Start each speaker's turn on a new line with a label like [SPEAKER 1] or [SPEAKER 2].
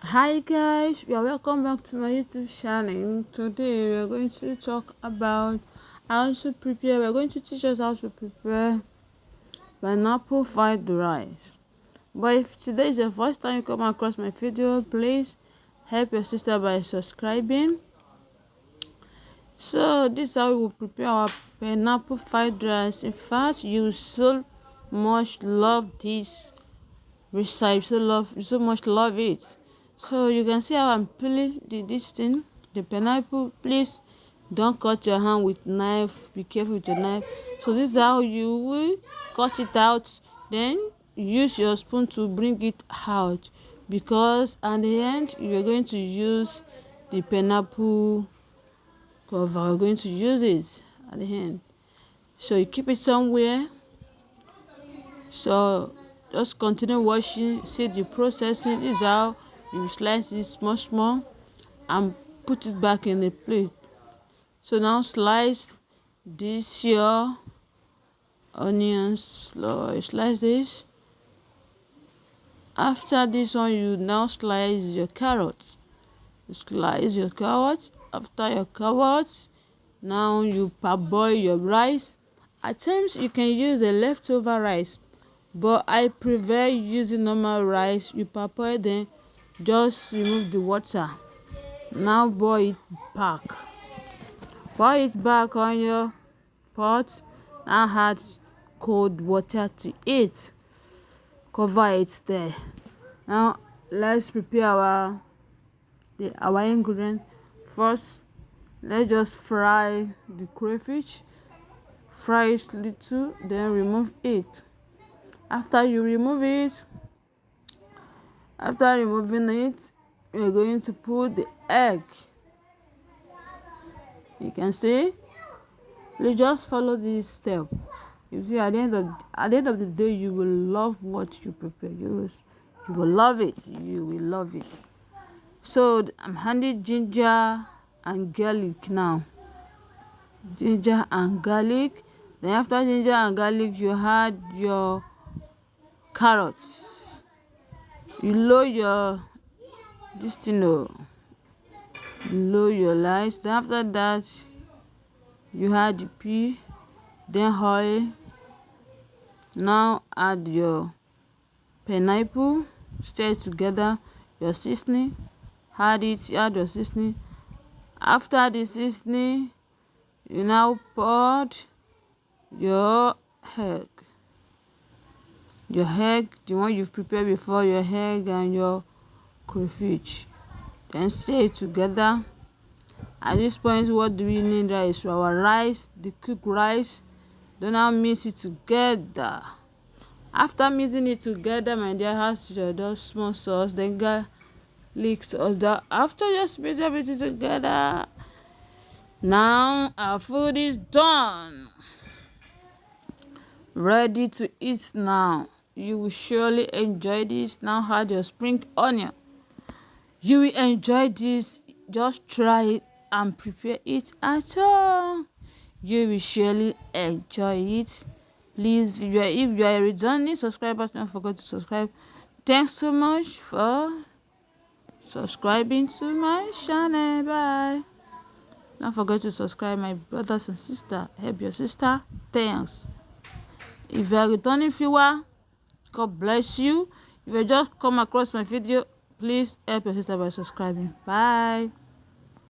[SPEAKER 1] Hi guys, you are welcome back to my YouTube channel. Today we are going to talk about how to prepare. We are going to teach us how to prepare pineapple fried rice. But if today is the first time you come across my video, please help your sister by subscribing. So this is how we will prepare our pineapple fried rice. In fact, you so much love this recipe, so much love it. So you can see how I'm peeling this thing, the pineapple. Please don't cut your hand with knife, be careful with your knife. So this is how you will cut it out, then use your spoon to bring it out, because at the end you're going to use the pineapple cover. We're going to use it at the end, so you keep it somewhere. So just continue washing, see the processing. This is how you slice it small and put it back in the plate. So now slice this your onions, slice this. After this one, you now slice your carrots. Slice your carrots. After your carrots, now you parboil your rice. At times you can use a leftover rice, but I prefer using normal rice. You parboil, then just remove the water. Now boil it back. Boil it back on your pot. Now add cold water to it. Cover it there. Now let's prepare our ingredient. First, let's just fry the crayfish. Fry it little, then remove it. After removing it, we're going to put the egg. You can see, you just follow this step. You see, at the end of the day, you will love what you prepare. You will love it. You will love it. So I'm handing ginger and garlic now. Ginger and garlic. Then after ginger and garlic, you add your carrots. You lower your lower your lights. Then after that, you add the pea, then oil. Now add your pineapple, stir it together. Your seasoning, add your seasoning. After the seasoning, you now pour your egg. The one you've prepared before, your egg and your crayfish. Then stir it together. At this point, what do we need? Rice. For our rice, the cooked rice. Then now mix it together. After mixing it together, my dear, add your small sauce, then garlic sauce. After just mix everything together, now our food is done. Ready to eat now. You will surely enjoy this. Now add your spring onion. You will enjoy this. Just try it and prepare it at home. You will surely enjoy it. Please, if you are a returning subscriber, don't forget to subscribe. Thanks so much for subscribing to my channel. Bye. Don't forget to subscribe, my brothers and sisters. Help your sister. Thanks. If you are a returning viewer, God bless you. If you just come across my video, please help your sister by subscribing. Bye.